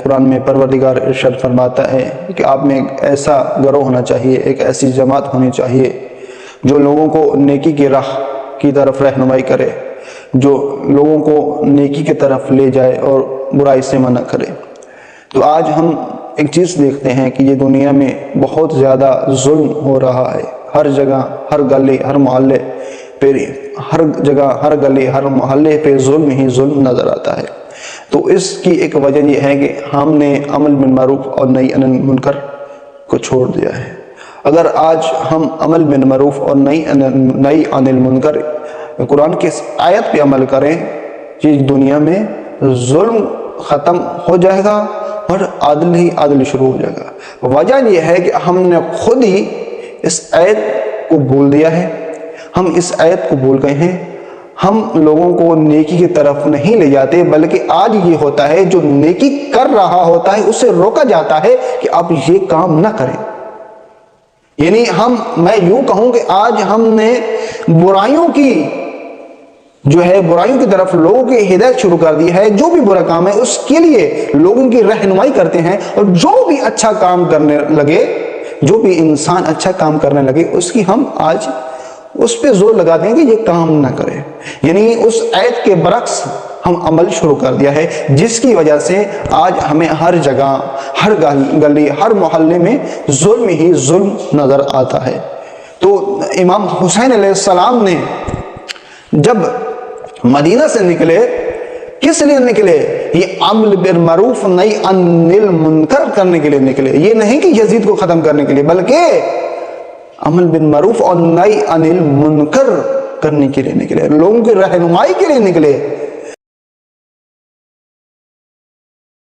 قرآن میں پروردگار ارشاد فرماتا ہے کہ آپ میں ایک ایسا گروہ ہونا چاہیے، ایک ایسی جماعت ہونی چاہیے جو لوگوں کو نیکی کی راہ کی طرف رہنمائی کرے، جو لوگوں کو نیکی کی طرف لے جائے اور برائی سے منع کرے۔ تو آج ہم ایک چیز دیکھتے ہیں کہ یہ دنیا میں بہت زیادہ ظلم ہو رہا ہے، ہر جگہ، ہر گلی، ہر محلے پہ، ہر جگہ، ہر گلی، ہر محلے پہ ظلم ہی ظلم نظر آتا ہے۔ تو اس کی ایک وجہ یہ ہے کہ ہم نے عمل بالمعروف اور نہی عن المنکر کو چھوڑ دیا ہے۔ اگر آج ہم عمل بالمعروف اور نہی عن المنکر قرآن کی اس آیت پہ عمل کریں، کہ دنیا میں ظلم ختم ہو جائے گا اور عدل ہی عدل شروع ہو جائے گا۔ وجہ یہ ہے کہ ہم نے خود ہی اس آیت کو بھول دیا ہے، ہم اس آیت کو بھول گئے ہیں، ہم لوگوں کو نیکی کی طرف نہیں لے جاتے، بلکہ آج یہ ہوتا ہے جو نیکی کر رہا ہوتا ہے اسے روکا جاتا ہے کہ آپ یہ کام نہ کریں۔ یعنی میں یوں کہوں کہ آج ہم نے برائیوں کی برائیوں کی طرف لوگوں کی ہدایت شروع کر دی ہے۔ جو بھی برا کام ہے اس کے لیے لوگوں کی رہنمائی کرتے ہیں، اور جو بھی اچھا کام کرنے لگے، جو بھی انسان اچھا کام کرنے لگے، اس کی ہم آج اس پہ زور لگاتے ہیں کہ یہ کام نہ کرے۔ یعنی اس آیت کے برعکس ہم عمل شروع کر دیا ہے، جس کی وجہ سے آج ہمیں ہر جگہ، ہر گلی، ہر محلے میں ظلم ہی ظلم نظر آتا ہے۔ تو امام حسین علیہ السلام نے جب مدینہ سے نکلے، کس لیے نکلے؟ یہ عمل بالمعروف نہی عن المنکر کرنے کے لیے نکلے۔ یہ نہیں کہ یزید کو ختم کرنے کے لیے، بلکہ عمل بالمعروف اور نہی عن المنکر کرنے کے لیے نکلے، لوگوں کی رہنمائی کے لیے نکلے۔